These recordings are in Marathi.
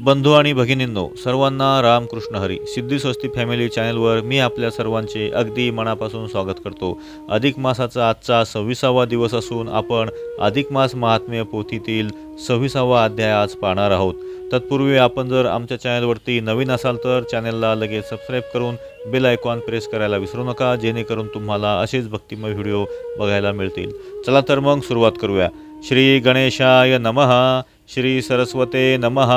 बंधू आणि भगिनींनो, सर्वांना रामकृष्ण हरी. सिद्धी स्वस्ती फॅमिली चॅनलवर मी आपल्या सर्वांचे अगदी मनापासून स्वागत करतो. अधिक मासाचा आजचा 26वा दिवस असून आपण अधिक मास महात्म्य पोथीतील 26वा अध्याय आज पाहणार आहोत. तत्पूर्वी आपण जर आमच्या चॅनलवरती नवीन असाल तर चॅनलला लगेच सबस्क्राईब करून बेल आयकॉन प्रेस करायला विसरू नका, जेणेकरून तुम्हाला असेच भक्तिमय व्हिडिओ बघायला मिळतील. चला तर मग सुरुवात करूया. श्री गणेशाय नमः. श्री सरस्वते नमः.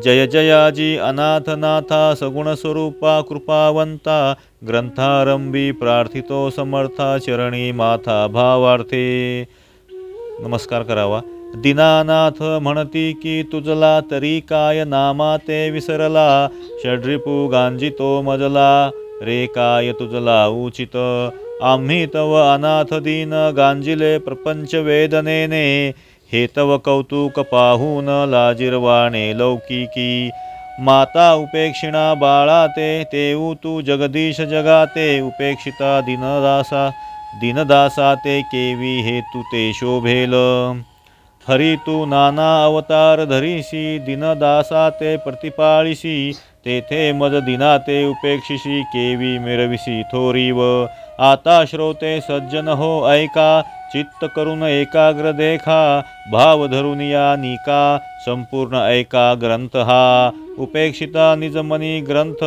जय जयाजी अनाथनाथा सगुण स्वरूपा कृपावंता ग्रंथारंभी प्रार्थितो समर्था चरणी माथा भावार्थे. नमस्कार करावा. दीनानाथ म्हणती की तुझला तरी काय नामा ते विसरला षड्रिपू गांजितो मजला रे काय तुझला उचित आम्ही तव अनाथ दीन गांजिले प्रपंच वेदनेने हे तव कौतुक पाहून लाजिरवाणे लौकिकी माता उपेक्षिणा बाळा तेऊ तू जगदीश जगाते उपेक्षिता दीनदासा ते केवी हेतू ते शोभेल हरी तू नाना अवतार धरीसी दीनदासा ते प्रतिपाळीसी तेथे मज दिना ते उपेक्षिसी केवी मिरविसी थोरीव आता श्रोते सज्जन हो ऐका चित्त करून एकाग्र देखा भाव धरून या निका संपूर्ण ऐका ग्रंथ हा उपेक्षिता निजमनी ग्रंथ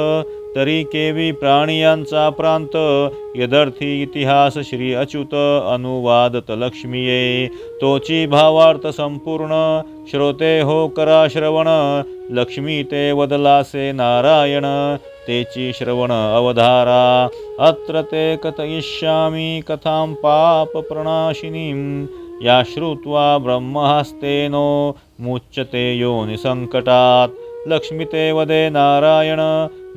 तरी केवी प्राणियांचा प्रांत यदर्थी इतिहास श्री अच्युत अनुवादत लक्ष्मीये तोची भावार्थ संपूर्ण श्रोते हो करा श्रवण लक्ष्मी ते वदलासे नारायण तेची श्रवण अवधारा अत्र ते कथयिष्यामि कथां पाप प्रणाशिनीं या श्रुत्वा ब्रह्महस्तेनो मुच्यते योनिसंकटात् लक्ष्मी ते वदे नारायण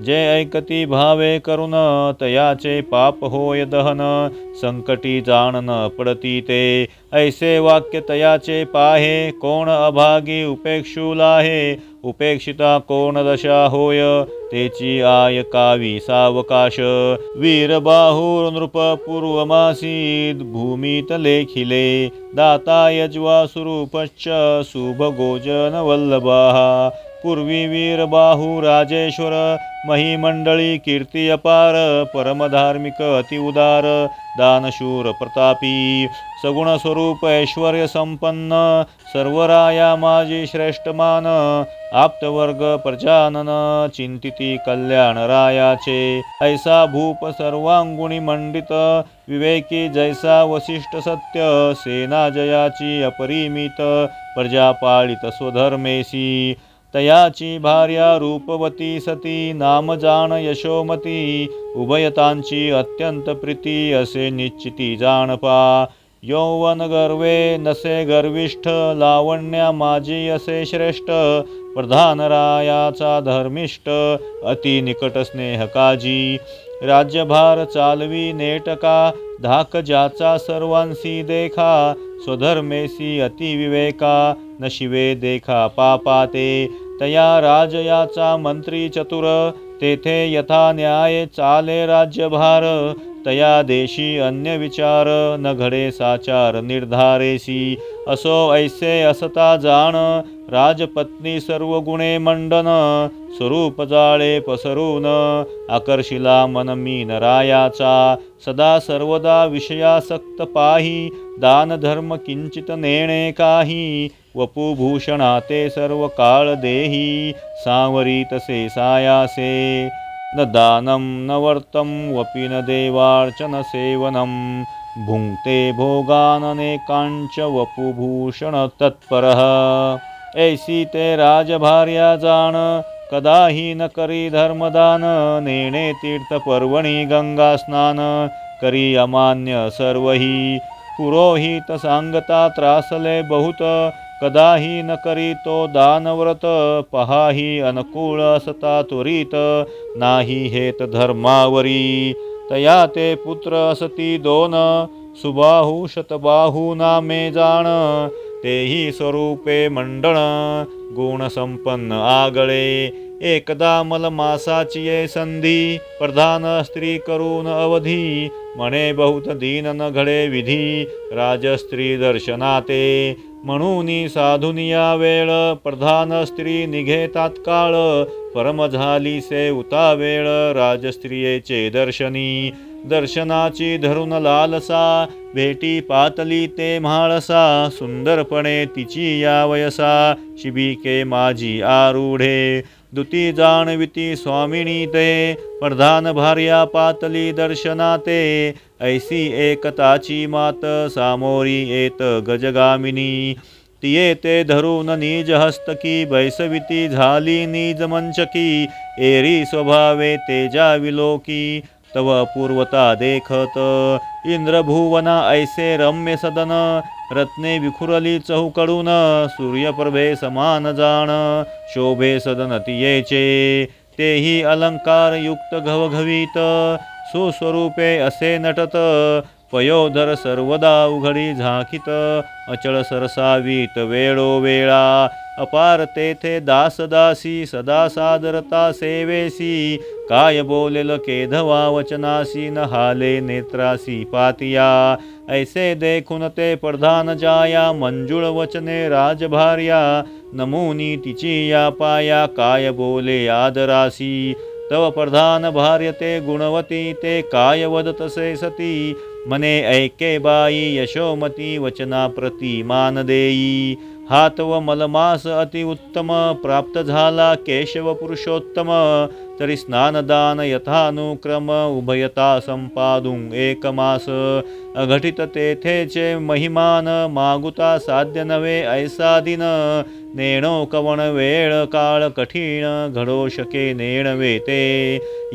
जे ऐकती भावे करुण तयाचे पाप होय दहन संकटी जाण न पडती ते ऐसे वाक्य तयाचे पाहे कोण अभागी उपेक्षू लाहे उपेक्षिता कोण दशा होय तेची आय कावी सावकाश वीरबाहुर नृप पूर्वमासीद भूमीत लेखिले दाता यज्वा स्वरूपश्च शुभगोजन वल्लभा पूर्वी वीरबाहू राजेश्वर महिमंडळी कीर्ती अपार परमधार्मिक अतिउदार दानशूर प्रतापी सगुण स्वरूप ऐश्वर्य संपन्न सर्वराया माझी श्रेष्ठमान आप्तवर्ग प्रजानन चिंतिती कल्याण रायाचे ऐसा भूप सर्वांगुणी मंडित विवेकी जैसा वसिष्ठ सत्य सेना जयाची अपरिमित प्रजा पाळित स्वधर्मेसी तयाची भार्या रूपवती सती नाम जाण यशोमती उभयतांची अत्यंत प्रीती असे निश्चिती जाणपा यौवन गर्वे नसे गर्विष्ठ लावण्या माझी असे श्रेष्ठ प्रधान रायाचा धर्मिष्ठ अति निकट स्नेह काजी राज्यभार चालवी नेटका धाक ज्याचा सर्वांसी देखा स्वधर्मेसी अतिविवेका नशिवे देखा पापाते तया राजयाचा मंत्री चतुर तेथे यथा न्याय चाले राज्यभार तया देशी अन्य विचार न घडे साचार निर्धारेसी असो ऐसे असता जाण राजपत्नी सर्व गुणे मंडन स्वरूप जाळे पसरून आकर्षिला मन मीन रायाचा सदा सर्वदा विषयासक्त पाही दान धर्म किंचित नेणे काही वपुभूषणा ते सर्व काळ देही सांवरी तसे सायासे न दानं न वर्तं वपि न देवार्चन सेवनं भुंक्ते भोगाननेकांच वपुभूषण तत्परः ऐसी ते राजभार्या जाण कदाही न करी धर्मदान नेणे तीर्थ पर्वणी गंगा स्नान करी अमान्य सर्वही पुरोहित सांगता त्रासले बहुत कदाही न करी तो दानव्रत पहाही अनुकूळ असता त्वरित नाही हेत धर्मावरी तया ते पुत्र असती दोन सुबाहू शतबाहू नामे जाण तेही स्वरूपे मंडळ गुण संपन्न आगळे एकदा मलमासाची ये संधी प्रधान स्त्री करून अवधी म्हणे बहुत दीन न घडे विधी राजस्त्री दर्शनाते म्हणून साधुनी या वेळ प्रधान स्त्री निघे तात्काळ परम झाली से उतावेळ राजस्त्रियेचे दर्शनी दर्शनाची धरून लालसा भेटी पातली ते म्हाळसा सुंदरपणे तिची या वयसा शिबिके माझी आरूढे दुती जाणविती स्वामिनी ते प्रधान भार्या पातली दर्शनाते ऐसी एकताची मात सामोरी येत गजगामिनी तिये ते धरून निज हस्तकी बैसविती झाली निज मंचकी एरी स्वभावे तेजा विलोकी तव पूर्वता देखत इंद्रभुवना ऐसे रम्य सदन रत्ने विखुरली चहूकडून सूर्यप्रभे समान जाण शोभे सदन तियेचे तेही अलंकार युक्त घवघवीत सुस्वरूपे असे नटत पयोधर सर्वदा उघडी झाकीत अचळ सरसावीत वेळोवेळा अपार तेथे दासदासी सदा सादरता सेवेसी काय बोलेल केधवा वचनासी न हाले नेत्रासी पातिया ऐसे देखून ते प्रधान जाया मंजुळ वचने राजभार्या नमुनी तिची या पाया काय बोले आदरासी तव प्रधान भार्य ते गुणवती ते काय वदतसे सती मने ऐके बाई यशोमती वचना प्रति मान देई हात व मलमास अति उत्तम प्राप्त झाला केशव पुरुषोत्तम तरी स्नानदान यथानुक्रम उभयता संपादुं एक मास अघटित तेथेचे महिमान मागुता साध्य नव्हे ऐसा दिन नेणो कवण वेळ काळ कठीण घडो शके नेणवे ते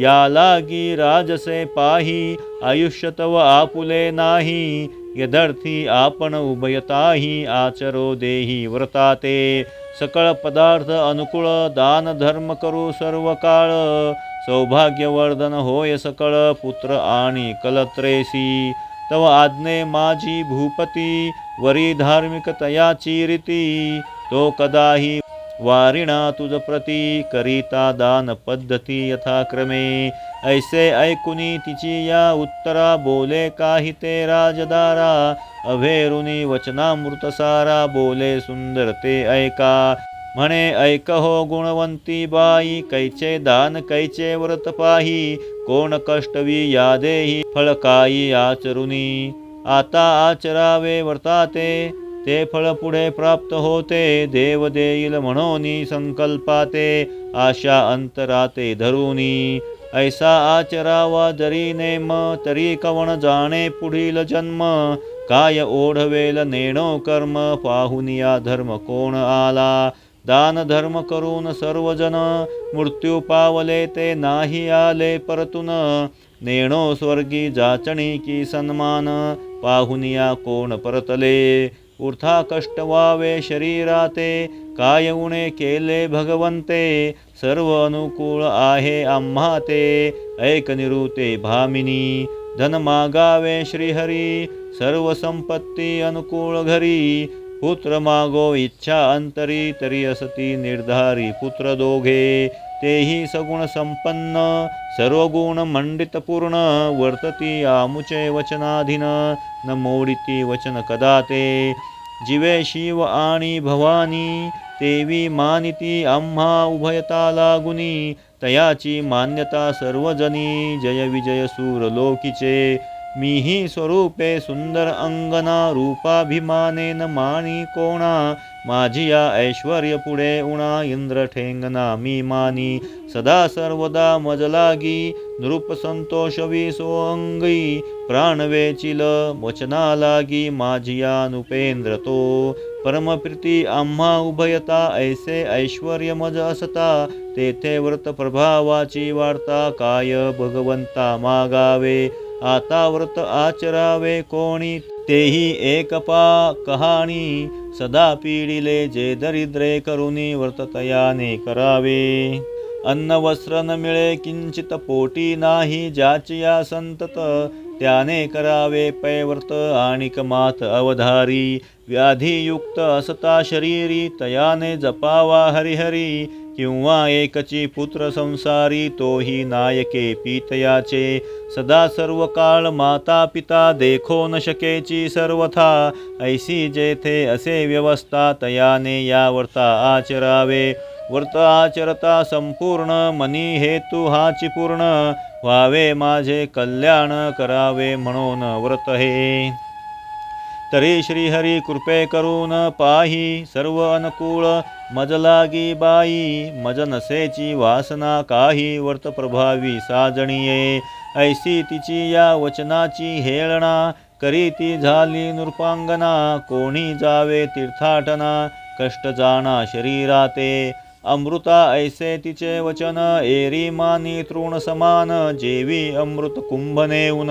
या लागी राजसे पाही आयुष्य तव आपुले नाही यदर्थी आपण उभयताही आचरो देही व्रताते सकळ पदार्थ अनुकूळ दान धर्म करू सर्व काळ सौभाग्यवर्धन होय सकळ पुत्र आणि कलत्रेसी तव आज्ञे माझी भूपती वरी धार्मिकतयाची रीती तो कदाही वारिणा तुझ प्रती करिता दान पद्धती यथाक्रमे ऐसे ऐकुनी तिची या उत्तरा बोले काही ते राजदारा अभेरुनी वचनामृतसारा बोले सुंदर ते ऐका म्हणे ऐक हो गुणवंती बाई कैचे दान कैचे व्रत पाही कोण कष्टवी या देही फळ काही आचरुनी आता आचरावे व्रताते ते फळ पुढे प्राप्त होते देव देईल म्हणोनी संकल्पाते आशा अंतराते धरुनी ऐसा आचरावा जरी नेम तरी कवण जाणे पुढील जन्म काय ओढवेल नेणो कर्म पाहुनिया धर्म कोण आला दान धर्म करून सर्वजन मृत्यू पावले ते नाही आले परतून नेणो स्वर्गी जाचणी की सन्मान पाहुनिया कोण परतले उर्था कष्ट व्हावे शरीराते काय उणे केले भगवंते सर्व अनुकूळ आहे आम्हा ते ऐक निरुते भामिनी धन मागावे श्रीहरी सर्व संपत्ती अनुकूळ घरी पुत्र मागो इच्छा अंतरी तरी असती निर्धारी पुत्र दोघे तेही सगुण संपन्न सर्व गुण मंडित पूर्ण वर्तती आमुचे वचनाधीन न मोडिती वचन कदा ते जीवे शिव आणि भवानी तेवी मानिती आम्हा उभयता लागुनी तयाची मान्यता सर्वजनी जय विजय सूर लोकीचे मीही स्वरूपे सुंदर अंगना रूपाभिमानेन मानी कोणा माझी या ऐश्वर्य पुढे उणा इंद्र ठेंगना मी मानी सदा सर्वदा मजलागी नृप संतोष विसोअंगी प्राण वेचिल वचना लागी माझिया नुपेंद्र तो परमप्रीती आम्हा उभयता ऐसे ऐश्वर्य मज असता तेथे व्रत प्रभावाची वार्ता काय भगवंता मागावे आता व्रत आचरावे कोणी तेही एकपा कहाणी सदा पीडिले जे दरिद्रे करुनी व्रत तयाने करावे अन्न वस्त्र न मिळे किंचित पोटी नाही ज्याची या संतत त्याने करावे पैव्रत आणिक मात अवधारी व्याधियुक्त असता शरीरी तयाने जपावा हरिहरी किंवा एकची पुत्र संसारी तोही नायके पितयाचे सदा सर्व काळ माता पिता देखो न शकेची सर्वथा ऐसी जेथे असे व्यवस्था तयाने या व्रता आचरावे व्रत आचरता संपूर्ण मनी हेतू हाची पूर्ण व्हावे माझे कल्याण करावे म्हणून व्रत हे तरी श्रीहरी कृपे करून पाही सर्व अनुकूळ मज लागी बाई मज नसेची वासना काही व्रत प्रभावी साजणीये ऐसी तिची या वचनाची हेळणा करी ती झाली नृपांगना कोणी जावे तीर्थाटना कष्ट जाणा शरीराते अमृता ऐसे तिचे वचन एरी मानी तृण समान जेवी अमृत कुंभ नेऊन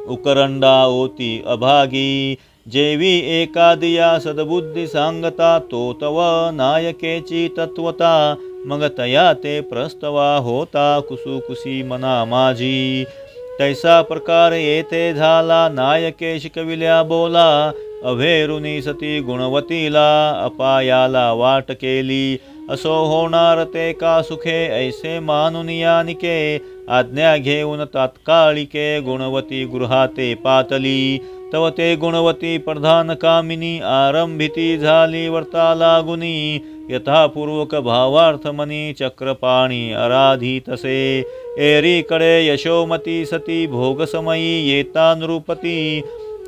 उकरंडा ओती अभागी जेवी एकादिया सद्बुद्धी सांगता तो तव नायकेची तत्वता मग तया ते प्रस्तवा होता कुसुकुसी मना माझी तैसा प्रकार येथे झाला नायके शिकविल्या बोला अभेरुनी सती गुणवतीला अपायाला वाट केली असो होणार ते का सुखे ऐसे मानुन यानिके आज्ञा घेऊन तात्कालिके गुणवती गृहाते पातली तव ते गुणवती प्रधान कामिनी आरंभिती झाली व्रता लागुनी यथापूर्वक भावार्थ मनी चक्रपाणी आराधितसे एरीकडे यशोमती सती भोगसमयी येता नृपती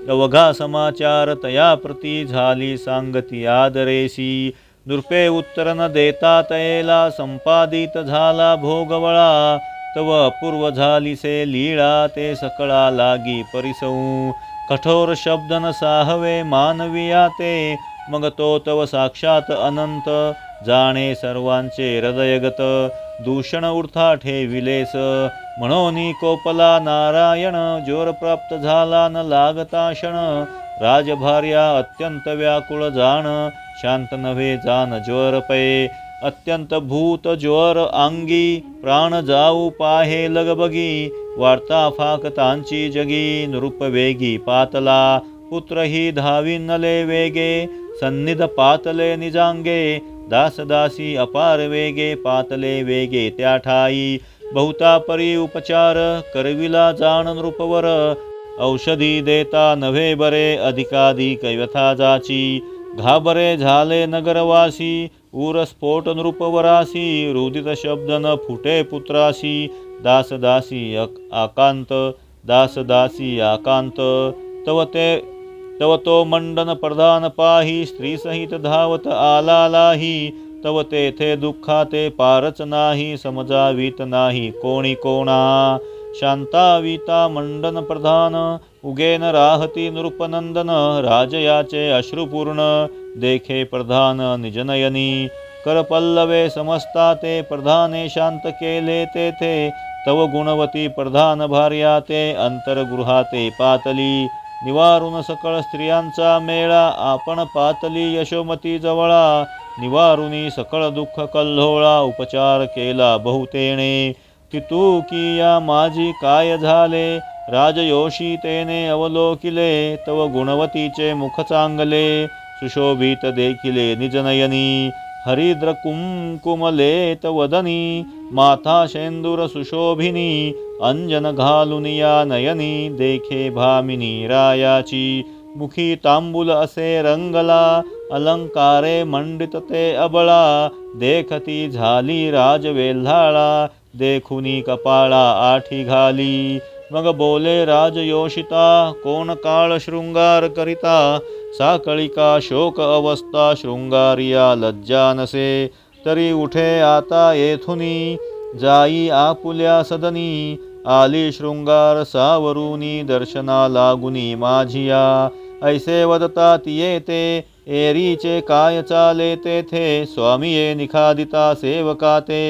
अवघा समाचार तया प्रती झाली सांगती आदरेसी नृपे उत्तर न देता तयेला संपादित झाला भोगवळा तव अपूर्व झालीसे लीळा ते सकळा लागी परिसौ कठोर शब्द न साहवे मानविया ते मग तो तव साक्षात अनंत जाणे सर्वांचे हृदयगत दूषण उर्था ठेविलेस म्हणून कोपला नारायण जोर प्राप्त झाला न लागता क्षण राजभार्या अत्यंत व्याकुळ जाण शांत नव्हे जान ज्वर पै अत्यंत भूत ज्वर अंगी प्राण जाऊ पाहे लगबगी वार्ता फाकतांची जगी नृप वेगी पातला पुत्र ही धाविनले वेगे सन्निध पातले निजांगे दासदासी अपार वेगे पातले वेगे त्या ठाई बहुता परी उपचार करविला जाण नृपवर औषधी देता नव्हे बरे अधिकाधिक व्यथा जाची घाबरे झाले नगरवासी उरस्फोट नृपवरासी रुदित शब्द न फुटे पुत्रासी दासदासी आकांत दासदासी आकांत तव तो मंडन प्रधान पाही स्त्री सहित धावत आला लाही तव तेथे दुःखाते पारच नाही समजावीत नाही कोणी कोणा शांताविता मंडन प्रधान उगेन राहती नृपनंदन राजयाचे अश्रुपूर्ण देखे प्रधान निजनयनी करपल्लवे समजता ते प्रधाने शांत केले तेथे तव गुणवती प्रधान भार्या ते अंतरगृहाते पातली निवारून सकळ स्त्रियांचा मेळा आपण पातली यशोमती जवळा निवारुनी सकळ दुःख कल्होळा उपचार केला बहुतेने तितू की या माझी काय झाले राजयोशी तेने अवलोकिले तव गुणवतीचे मुख चांगले सुशोभित देखिले निजनयनी हरिद्र कुंकुमलेत वदनी माथा शेंदूर सुशोभिनी अंजन घालुनिया नयनी देखे भामिनी रायाची मुखी तांबूल असे रंगला अलंकारे मंडित ते अबळा देखती झाली राजवेल्हाळा देखुनी कपाळा आठी घाली मग बोले राजयोषिता कोण काळ शृंगार करिता साकळिका शोक अवस्था शृंगारिया लज्जा नसे तरी उठे आता येथुनी जाई आपुल्या सदनी आली शृंगार सावरुनी दर्शना लागुनी माझिया ऐसे वदता येते एरीचे काय चाले तेथे स्वामीये निखादिता सेवका ते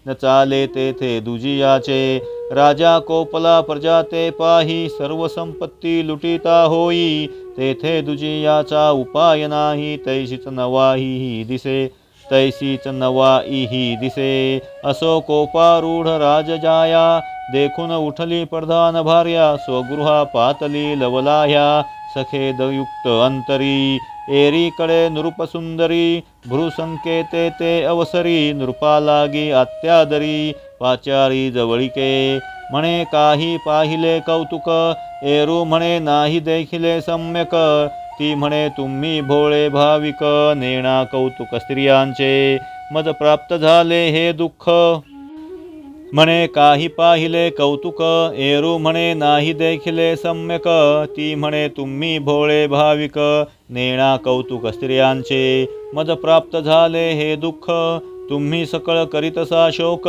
न चाले तेथे दुजियाचे राजा कोपला प्रजा ते पाही सर्व संपत्ती लुटिता होई तेथे दुजियाचा उपाय नाही तैसीच नवाही दिसे तैसीच नवाईही दिसे असो कोपारूढ राजजाया देखून उठली प्रधान भार्या स्वगृहा पातली लवलाह्या सखेदयुक्त अंतरी एरीकडे नृपसुंदरी भ्रुसंकेते ते अवसरी नृपा लागी अत्यादरी पाचारी जवळिके म्हणे काही पाहिले कौतुक एरू म्हणे नाही देखिले सम्यक ती म्हणे तुम्ही भोळे भाविक नेणा कौतुक स्त्रियांचे मज प्राप्त झाले हे दुःख म्हणे काही पाहिले कौतुक एरू म्हणे नाही देखिले सम्यक ती म्हणे तुम्ही भोळे भाविक नेणा कौतुक स्त्रियांचे मज प्राप्त झाले हे दुःख तुम्ही सकळ करीतसा शोक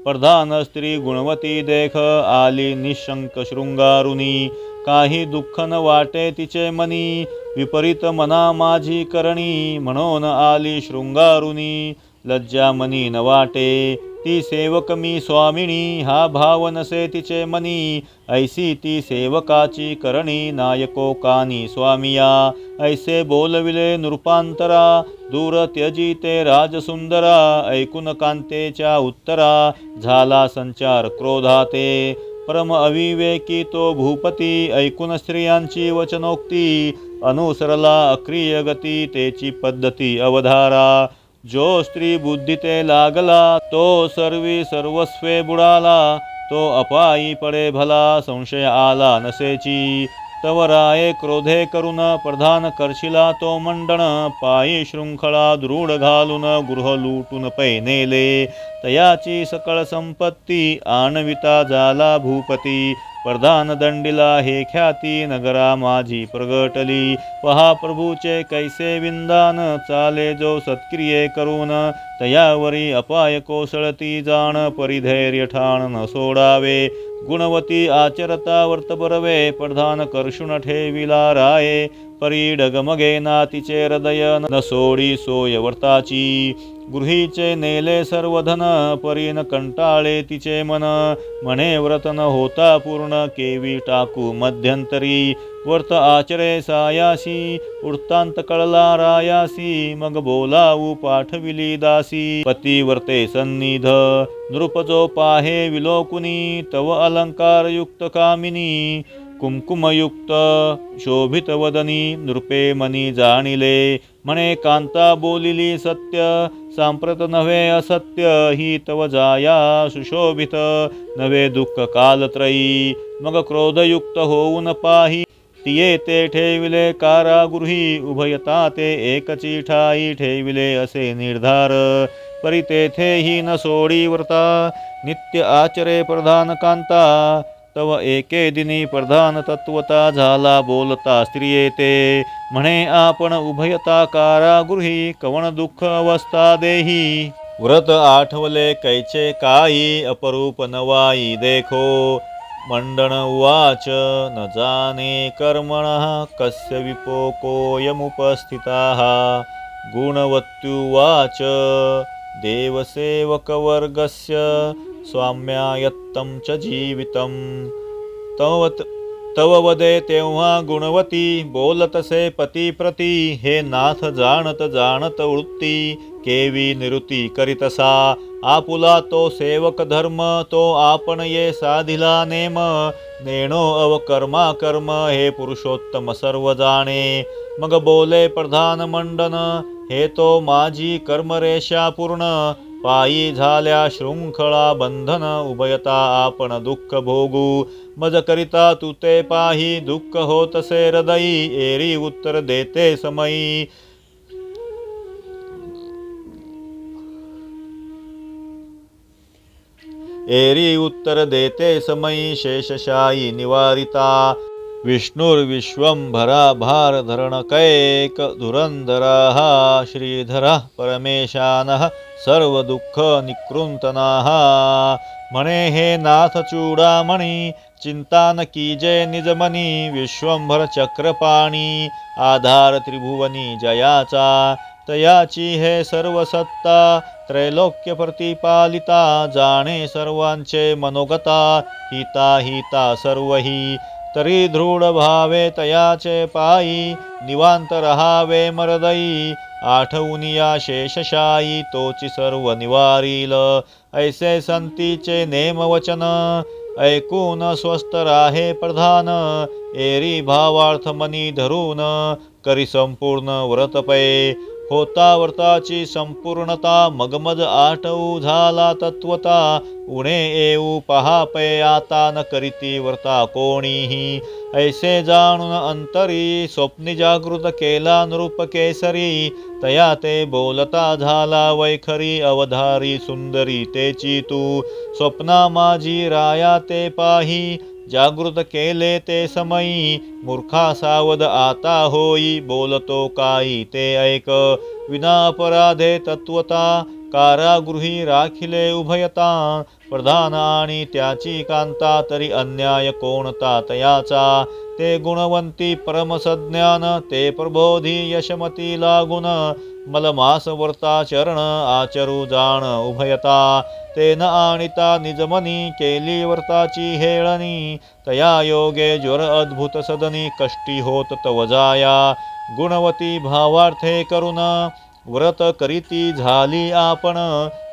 प्रधान स्त्री गुणवती देख आली निशंक शृंगारुनी काही दुःख न वाटे तिचे मनी विपरीत मना माझी करणी म्हणून आली शृंगारुनी लज्जा मनी न वाटे ती सेवक मी स्वामिनी हा भाव नसे तिचे मनी ऐसी ती सेवकाची करणी नायको कानी स्वामिया ऐसे बोलविले नृपांतरा दूर त्यजी ते राजसुंदरा ऐकून कांतेच्या उत्तरा झाला संचार क्रोधाते परम अविवेकी तो भूपती ऐकून स्त्रियांची वचनोक्ती अनुसरला अक्रिय गती तेची पद्धती अवधारा जो स्त्री बुद्धी ते लागला तो सर्वस्वे बुडाला तो अपायी पडे भला संशय आला नसेची तव राये क्रोधे करून प्रधान करशिला तो मंडन पायी शृंखळा दृढ घालून गृह लुटून पै नेले तयाची सकळ संपत्ती आणविता झाला भूपती प्रधान दंडिला हे ख्याती नगरा माझी प्रगटली पहा प्रभूचे कैसे विंदान चाले जो सत्क्रिये करून तयावरी अपाय कोसळती जाण परिधैर्य ठाण न सोडावे गुणवती आचरता वर्त बरवे प्रधान कर्षुण ठेविला राये परी डगमगे ना तिचे हृदय न सोडी सोय वर्ताची गृहीचे नेले सर्व धन परीन कंटाळे तिचे मन म्हणे व्रत न होता पूर्ण केवी टाकू मध्यंतरी वर्त आचरे सायासी वृत्तांत कळला रायासी मग बोलावू पाठविली दासी पतिवर्ते सन्निध नृपजो पाहे विलोकुनी तव अलंकार युक्त कामिनी कुंकुमयुक्त शोभित वदनी नृपे मनी जाणिले म्हणे कांता बोलिली सत्य सांप्रत नव्हे असत्य ही तव जाया सुशोभित नवे दुःख कालत्रयी मग क्रोधयुक्त होऊन पाही तिये ते ठेविले कारागृही उभयता ते एकची ठाई ठेविले असे निर्धार परी तेथेही न सोडी व्रता नित्य आचरे प्रधान कांता तव एके दिनी प्रधान तत्वता झाला बोलता स्त्रिये ते म्हणे आपण उभयता कारागृही कवण दुःख अवस्था देही व्रत आठवले कैचे काही अपरूप नवाई देखो मंडन उवाच न जाने कर्मणः कस्य विपोकोयमुपस्थिताः गुणवत्युवाच देवसेवकवर्गस्य स्वाम्यायत्तं च जीवितं तव वदे तेव्हा गुणवती बोलतसे पती प्रती हे नाथ जाणत जाणत वृत्ती केवी निरुती करीतसा आपुला तो सेवक धर्म तो आपण ये साधिला नेम नेणो अवकर्मा कर्म हे पुरुषोत्तम सर्व जाणे मग बोले प्रधान मंडन हे तो माझी कर्मरेषा पूर्ण पायी झाल्या शृंखळा बंधन उभयता आपण दुःख भोगू मज करिता तू ते पाही दुःख होतसे हृदयी एरी उत्तर देते समयी एरी उत्तर देते समयी शेषशायी निवारिता विष्णुर्विश्वंभरा भारधरणकैक धुरंधराः श्रीधरः परमेशानः सर्वदुःख निकृंतनाः म्हणे हे नाथ चूडामणी चिंता न कीजे निजमनी विश्वंभर चक्रपाणी आधार त्रिभुवनी जयाचा तयाची हे सर्व सत्ता त्रैलोक्य प्रतिपालिता जाणे सर्वांचे मनोगता हिता हिता सर्वही तरी दृढ भावे तयाचे पायी निवांत रहावे मरदई आठवुनिया शेषशायी तोची सर्व निवारील ऐसे संतीचे नेम वचन ऐकून स्वस्थ राहे प्रधान एरी भावार्थ मनी धरून करी संपूर्ण व्रतपये होता व्रताची संपूर्णता मगमद आठवू झाला तत्वता उणे येऊ पहा पै आता न करीती व्रता कोणीही ऐसे जाणून अंतरी स्वप्नी जागृत केला नृप केसरी तया ते बोलता झाला वैखरी अवधारी सुंदरी तेची तू स्वप्ना माझी राया ते पाही जागृत केले ते समयी मूर्खा सावध आता होई बोलतो काही ते ऐक विना अपराधे तत्वता कारागृही राखिले उभयता प्रधान आणि त्याची कांता तरी अन्याय कोणता तयाचा ते गुणवंती परमसज्ञान ते प्रबोधी यशमती लागुन मलमास वर्ता चरण आचरू जाण उभयता ते न आणिता निजमनी केली व्रताची हेळणी तया योगे ज्वर अद्भुत सदनी कष्टी होत तवजाया गुणवती भावार्थे करुण व्रत करीती झाली आपण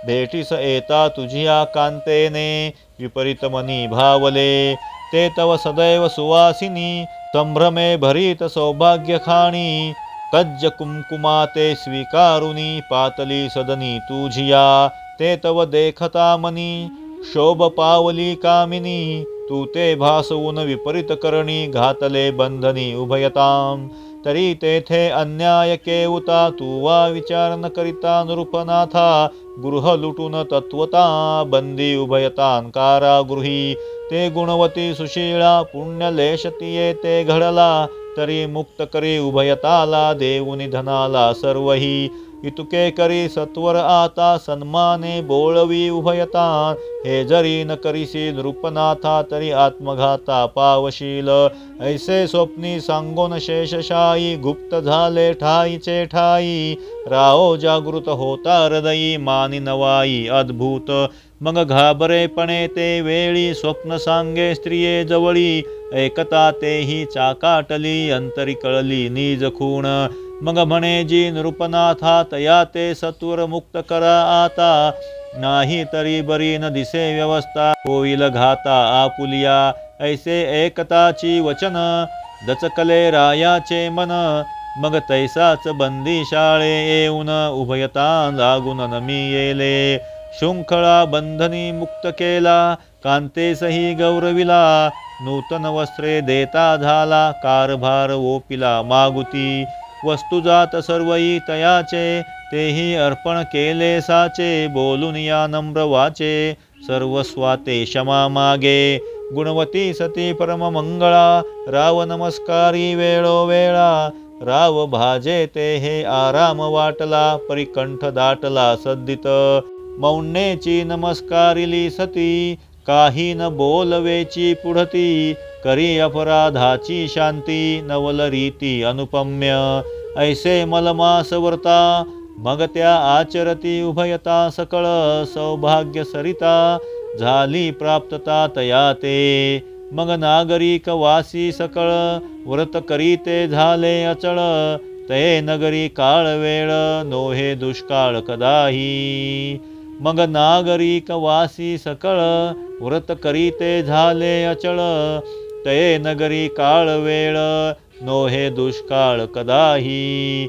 भेटीस येता तुझिया कांतेने विपरीत मनी भावले ते तव सदैव सुवासिनी संभ्रमे भरीत सौभाग्य खाणी कज्ज कुंकुमा ते स्वीकारुनी पातली सदनी तुझिया ते तव देखता मनी शोभ पावली कामिनी तू ते भासवून विपरीत करणी घातले बंधनी उभयताम तरी तेथे अन्याय केवता तू वा विचार न करिता नृपनाथा गृह लुटून तत्वता बंदी उभयतान कारागृही ते गुणवती सुशीला पुण्यलेशतीये ते घडला तरी मुक्त करी उभयताला देऊनी धनाला सर्वही इतुके करी सत्वर आता सन्माने बोळवी उभयता हे जरी न करीसी नृपनाथा तरी आत्मघाता पावशील ऐसे स्वप्नी सांगोन शेषशाई गुप्त झाले ठाईचे ठाई राहो जागृत होता हृदयी मानी नवाई अद्भुत मग घाबरेपणे ते वेळी स्वप्न सांगे स्त्रिये जवळी ऐकता तेही चाकाटली अंतरी कळली निज खूण मग म्हणे जी नृपनाथा तया ते सत्वर मुक्त करा आता नाही तरी बरी न दिसे व्यवस्था होईल घाता आपुलिया ऐसे एकताची वचन दचकले रायाचे मन मग तैसाच बंदी शाळे येऊन उभयता लागून नमी येले शृंखळा बंधनी मुक्त केला कांतेसही गौरविला नूतन वस्त्रे देता झाला कारभार ओपिला मागुती वस्तू जात सर्वई तयाचे तेही अर्पण केले साचे बोलून या नम्र वाचे सर्वस्वाते क्षमा मागे गुणवती सती परम मंगळा राव नमस्कारी वेळोवेळा राव भाजे ते हे आराम वाटला परिकंठ दाटला सद्दित मौनेची नमस्कारिली सती काही न बोलवेची पुढती करी अपराधाची शांती नवल रीती अनुपम्य ऐसे मलमास वर्ता मग त्या आचरती उभयता सकळ सौभाग्य सरिता झाली प्राप्तता तया ते मग नागरिक वासी सकळ व्रत करीते झाले अचळ ते नगरी काळ वेळ नोहे दुष्काळ कदाही मग नागरिक वासी सकळ व्रत करीते झाले अचळ ते नगरी काळ वेळ नोहे दुष्काळ कदाही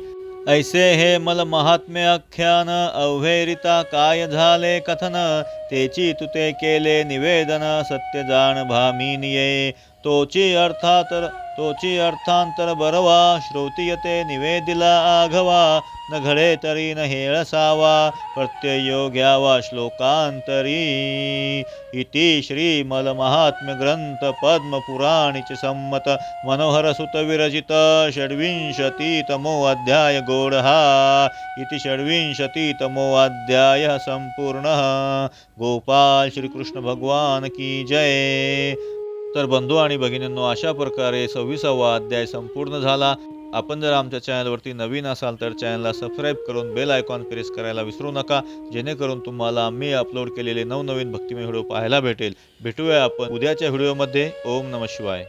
ऐसे हे मल महात्म्य आख्यान अवहेरिता काय झाले कथन तेची तुते केले निवेदन सत्य जाण भामिनिये तोची अर्थांतर बरवा श्रोतीयते निवेदिला आघवा न घडे तरी न हेळसावा प्रत्ययो घ्यावा श्लोकांतरी इति श्री मल महात्म्य ग्रंथ पद्म पुराणिच संमत मनोहर सुत विरचित षड्विंशतितमो अध्याय गोडहा इति षड्विंशतितमो अध्याय संपूर्ण गोपाल श्री कृष्ण भगवान की जय। तर बंधू आणि भगिनींनो, अशा प्रकारे 26वा अध्याय संपूर्ण झाला। आपण जर आमच्या चॅनलवरती नवीन असाल तर चॅनलला सबस्क्राईब करून बेल आयकॉन प्रेस करायला विसरू नका, जेणेकरून तुम्हाला मी अपलोड केलेले नवनवीन भक्तिमय व्हिडिओ पाहायला भेटेल। भेटूया आपण उद्याच्या व्हिडिओमध्ये। ओम नमः शिवाय।